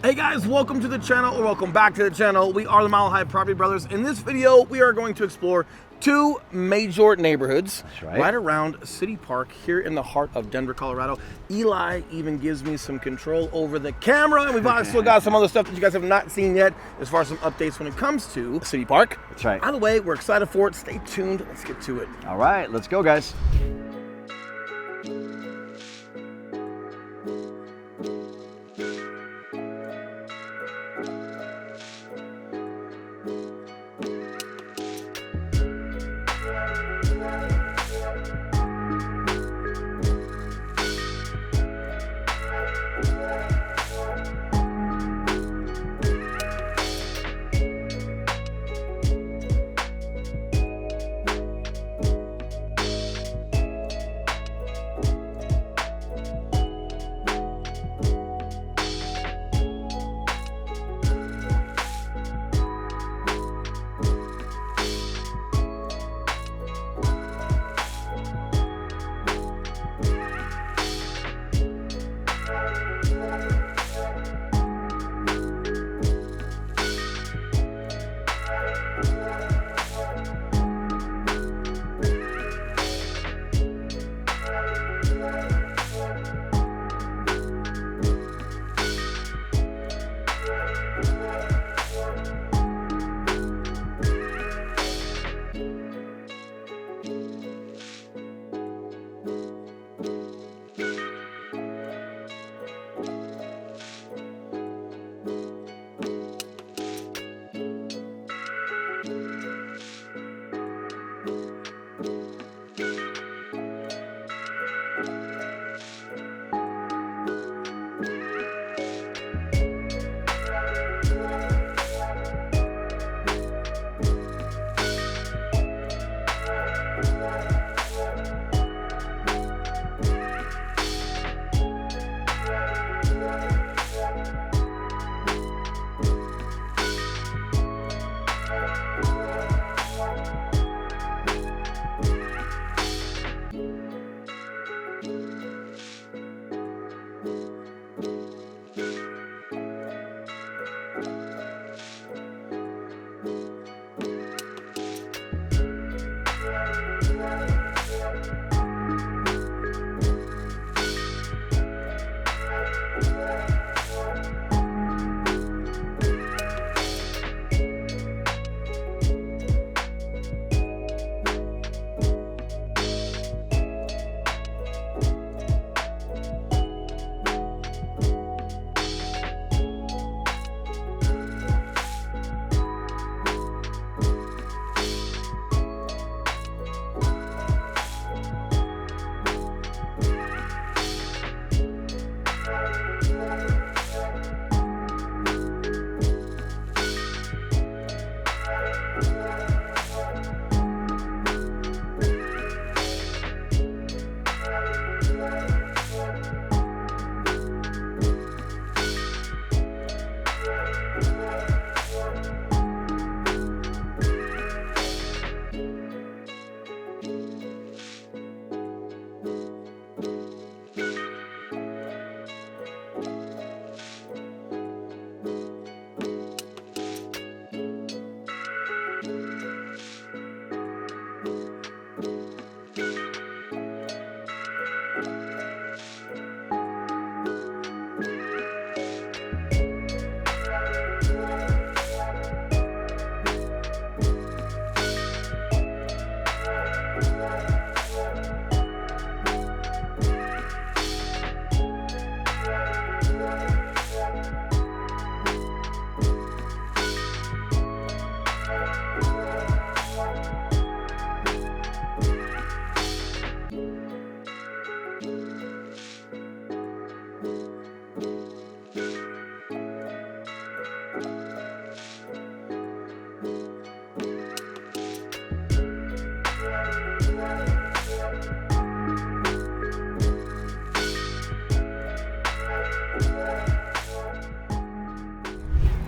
Hey guys, welcome to the channel, or welcome back to the channel. We are the Mile High Property Brothers. In this video, we are going to explore two major neighborhoods right around City Park here in the heart of Denver, Colorado. Eli even gives me some control over the camera, and we've also got some other stuff that you guys have not seen yet as far as some updates when it comes to City Park. That's right. Either way, we're excited for it. Stay tuned. Let's get to it. All right, let's go, guys.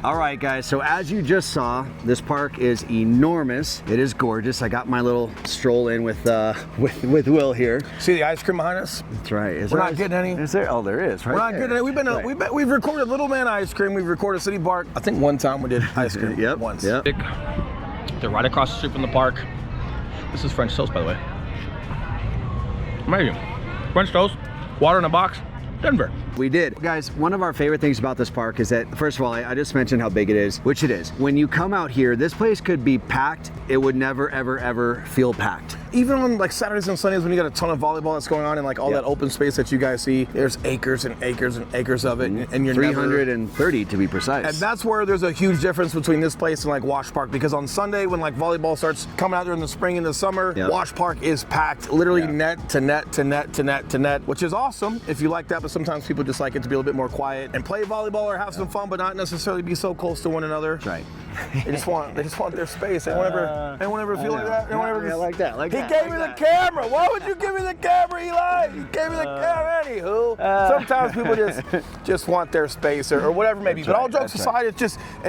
All right, guys, so as you just saw, this park is enormous. It is gorgeous. I got my little stroll in with Will here. See the ice cream behind us? That's right. We're not getting any. Is there? Oh, there is. Right. We're not getting any. We've recorded Little Man ice cream. We've recorded City Park. I think one time we did ice cream. Yep. Once. Yep. They're right across the street from the park. This is French toast, by the way. Amazing. French toast, water in a box, Denver. We did. Guys, one of our favorite things about this park is that, first of all, I just mentioned how big it is, which it is. When you come out here, this place could be packed. It would never, ever, ever feel packed. Even on like Saturdays and Sundays when you got a ton of volleyball that's going on and like all that open space that you guys see, there's acres and acres and acres of it, and you're 330 to be precise. And that's where there's a huge difference between this place and like Wash Park, because on Sunday when like volleyball starts coming out there in the spring and the summer, Wash Park is packed, literally net to net to net to net to net, which is awesome if you like that. But sometimes people just like it to be a little bit more quiet and play volleyball or have some fun, but not necessarily be so close to one another. That's right. They just want their space. They won't ever feel like that. They won't ever like that. Like he gave me the camera. Why would you give me the camera, Eli? You gave me the camera. Anywho, sometimes people just want their space or whatever maybe. But all jokes aside, it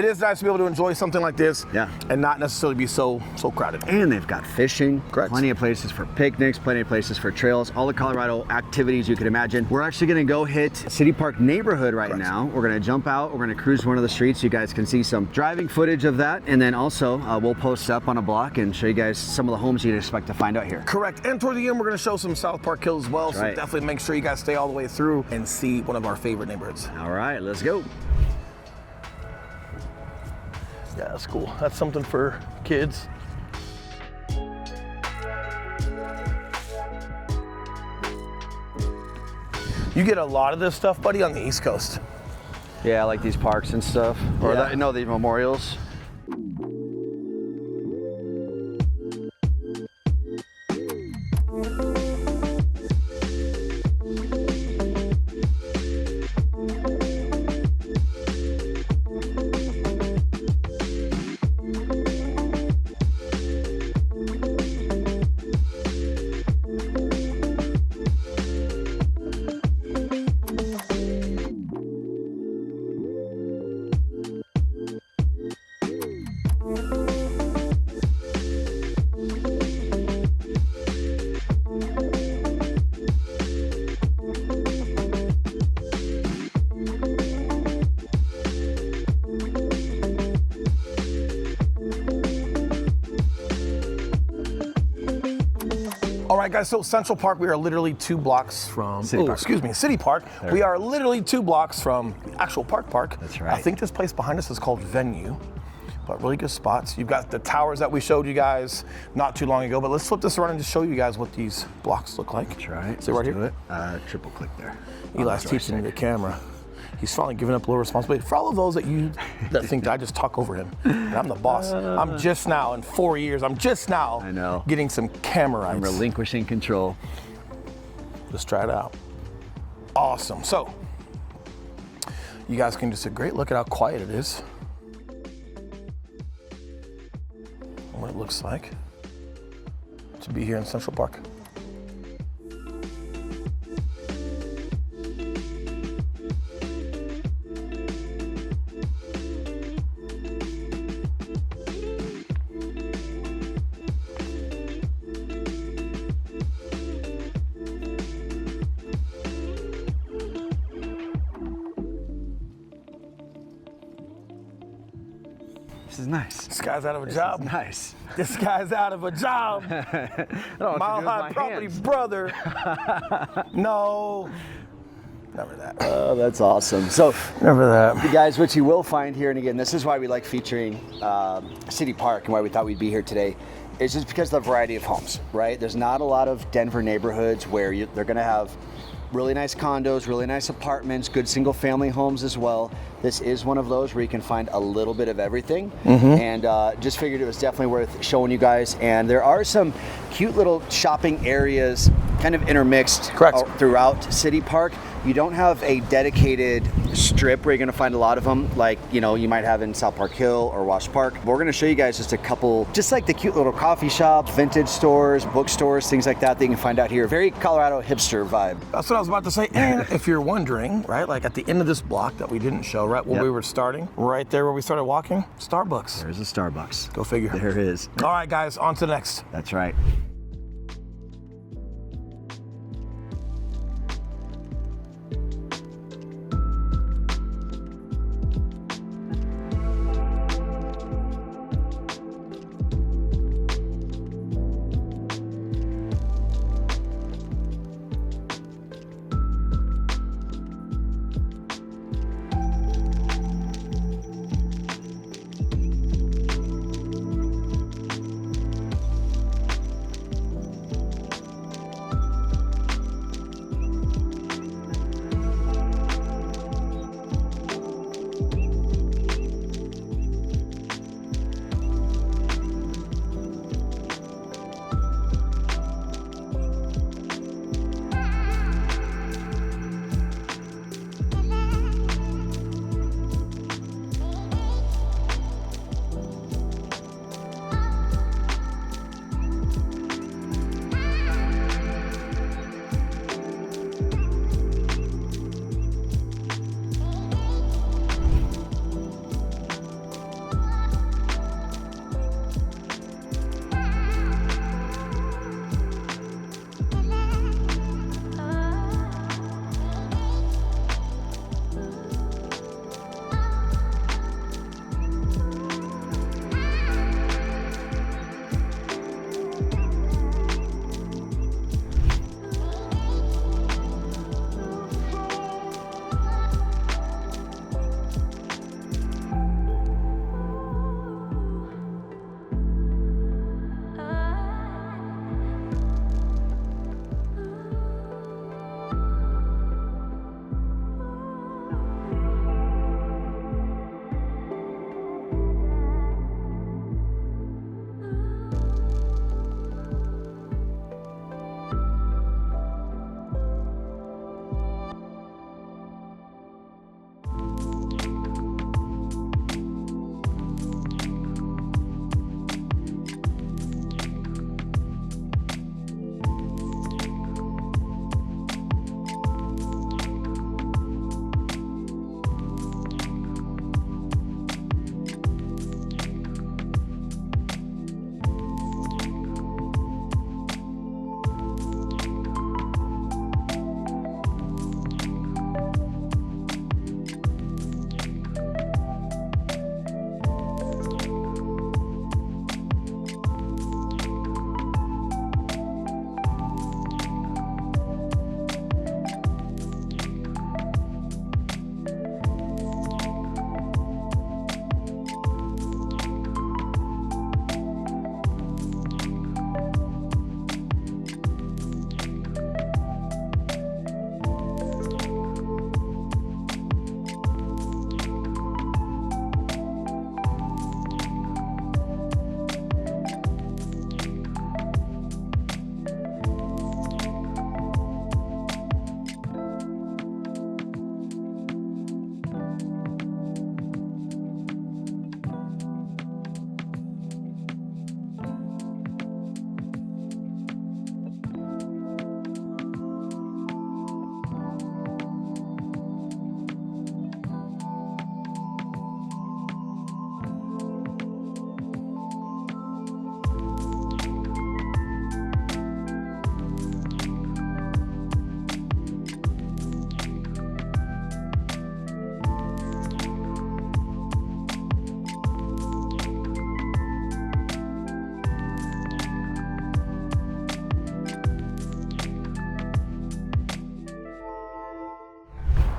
is nice to be able to enjoy something like this. And not necessarily be so crowded. And they've got fishing. Correct. Plenty of places for picnics. Plenty of places for trails. All the Colorado activities you can imagine. We're actually going to go hit City Park neighborhood right now. We're going to jump out. We're going to cruise one of the streets. So you guys can see some driving footage of that, and then also we'll post up on a block and show you guys some of the homes you'd expect to find out here. Correct. And toward the end, we're going to show some South Park Hills as well. So definitely make sure you guys stay all the way through and see one of our favorite neighborhoods. All right, let's go. Yeah, that's cool. That's something for kids. You get a lot of this stuff, buddy, on the East Coast. Yeah, like these parks and stuff. Or the memorials. All right, guys, so Central Park, we are literally 2 blocks from, City Park. We are literally 2 blocks from the actual park. That's right. I think this place behind us is called Venue, but really good spots. You've got the towers that we showed you guys not too long ago, but let's flip this around and just show you guys what these blocks look like. That's right. See right here? Triple click there. Eli's teaching me the camera. He's finally giving up a little responsibility. For all of those that think that I just talk over him, and I'm the boss. I'm just now, in 4 years, getting some camera rights. I'm relinquishing control. Let's try it out. Awesome. So, you guys can just see a great look at how quiet it is. And what it looks like to be here in Central Park. This is nice. This guy's out of a job. Nice. This guy's out of a job. Mile High Property brother. No. Never that. Oh, that's awesome. So, never that. You guys, what you will find here, and again, this is why we like featuring City Park and why we thought we'd be here today, is just because of the variety of homes, right? There's not a lot of Denver neighborhoods where they're going to have really nice condos, really nice apartments, good single family homes as well. This is one of those where you can find a little bit of everything. And just figured it was definitely worth showing you guys. And there are some cute little shopping areas kind of intermixed throughout City Park. You don't have a dedicated strip where you're gonna find a lot of them, like, you know, you might have in South Park Hill or Wash Park. But we're gonna show you guys just a couple, just like the cute little coffee shops, vintage stores, bookstores, things like that you can find out here. Very Colorado hipster vibe. That's what I was about to say. And if you're wondering, right, like at the end of this block that we didn't show, right, where we were starting, right there where we started walking, Starbucks. There's a Starbucks. Go figure. There it is. All right, guys, on to the next. That's right.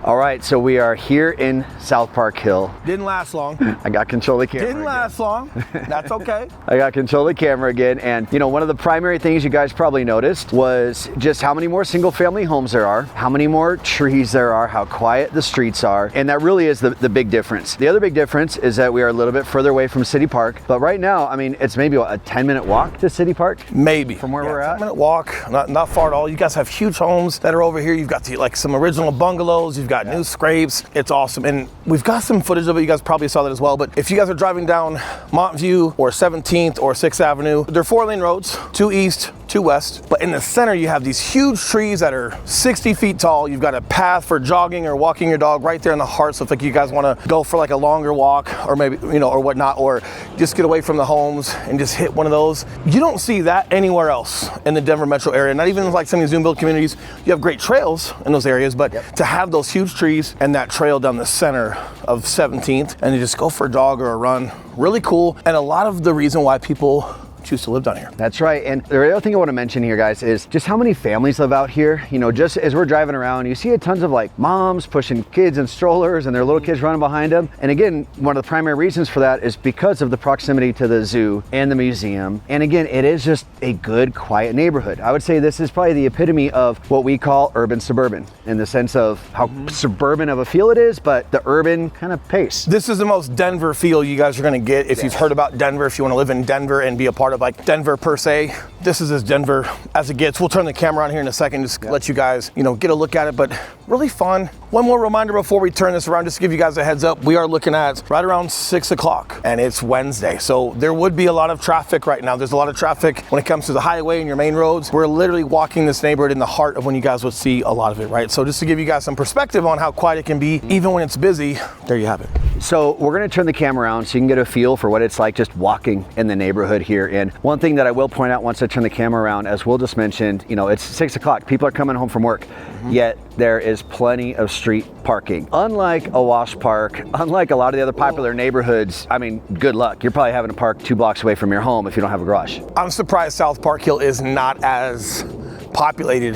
All right, so we are here in South Park Hill. Didn't last long. I got control of the camera. Didn't last long. That's okay. I got control of the camera again, and you know, one of the primary things you guys probably noticed was just how many more single family homes there are, how many more trees there are, how quiet the streets are, and that really is the big difference. The other big difference is that we are a little bit further away from City Park, but right now, I mean, it's maybe a 10-minute walk to City Park? Maybe. From where we're at? 10-minute walk, not far at all. You guys have huge homes that are over here. You've got like some original bungalows, you've got got new scrapes. It's awesome. And we've got some footage of it. You guys probably saw that as well. But if you guys are driving down Montview or 17th or 6th Avenue, they're 4-lane roads, 2 east, 2 west. But in the center, you have these huge trees that are 60 feet tall. You've got a path for jogging or walking your dog right there in the heart. So if like you guys want to go for like a longer walk or maybe, you know, or whatnot, or just get away from the homes and just hit one of those, you don't see that anywhere else in the Denver metro area. Not even like some of these new build communities. You have great trails in those areas, but to have those huge trees and that trail down the center of 17th and you just go for a jog or a run, really cool. And a lot of the reason why people choose to live down here. That's right. And the other thing I want to mention here, guys, is just how many families live out here. You know, just as we're driving around, you see a tons of like moms pushing kids in strollers and their little kids running behind them. And again, one of the primary reasons for that is because of the proximity to the zoo and the museum. And again, it is just a good, quiet neighborhood. I would say this is probably the epitome of what we call urban suburban, in the sense of how suburban of a feel it is, but the urban kind of pace. This is the most Denver feel you guys are going to get if you've heard about Denver, if you want to live in Denver and be a part of like Denver per se. This is as Denver as it gets. We'll turn the camera on here in a second, just let you guys, you know, get a look at it, but really fun. One more reminder before we turn this around, just to give you guys a heads up, we are looking at right around 6 o'clock and it's Wednesday. So there would be a lot of traffic right now. There's a lot of traffic when it comes to the highway and your main roads. We're literally walking this neighborhood in the heart of when you guys would see a lot of it, right? So just to give you guys some perspective on how quiet it can be, even when it's busy, there you have it. So we're gonna turn the camera around so you can get a feel for what it's like just walking in the neighborhood here. And one thing that I will point out once I turn the camera around, as Will just mentioned, you know, it's 6 o'clock, people are coming home from work, yet there is plenty of street parking. Unlike a wash park, unlike a lot of the other popular neighborhoods, I mean, good luck. You're probably having to park 2 blocks away from your home if you don't have a garage. I'm surprised South Park Hill is not as populated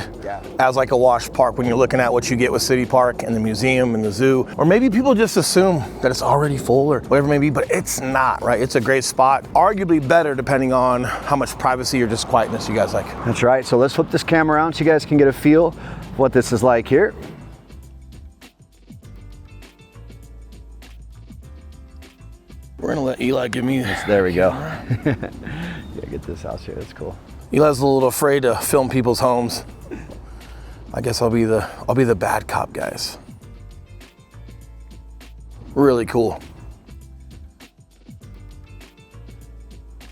as like a wash park when you're looking at what you get with City Park and the museum and the zoo. Or maybe people just assume that it's already full or whatever it may be, but it's not, right? It's a great spot, arguably better depending on how much privacy or just quietness you guys like. That's right. So let's flip this camera around so you guys can get a feel of what this is like here. We're gonna let Eli give me this. There we go. Yeah, get this house here, that's cool. Eli's a little afraid to film people's homes. I guess I'll be the bad cop, guys. Really cool.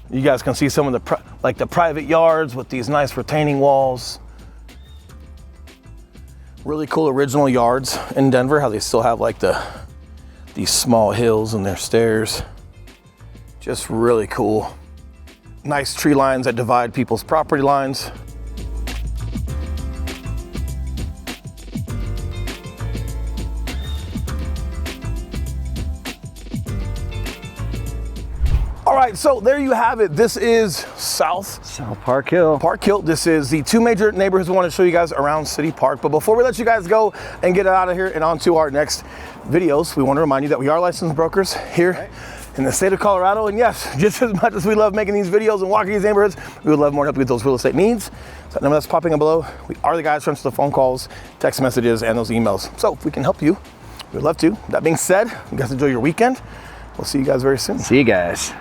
You guys can see some of the private yards with these nice retaining walls. Really cool original yards in Denver, how they still have like these small hills and their stairs. Just really cool. Nice tree lines that divide people's property lines. All right, so there you have it. This is South Park Hill. Park Hill. This is the 2 major neighborhoods we want to show you guys around City Park. But before we let you guys go and get out of here and on to our next videos, we want to remind you that we are licensed brokers here in the state of Colorado. And yes, just as much as we love making these videos and walking these neighborhoods, we would love more to help you with those real estate needs. So that number that's popping up below, we are the guys who answer the phone calls, text messages, and those emails. So if we can help you, we'd love to. That being said, you guys enjoy your weekend. We'll see you guys very soon. See you guys.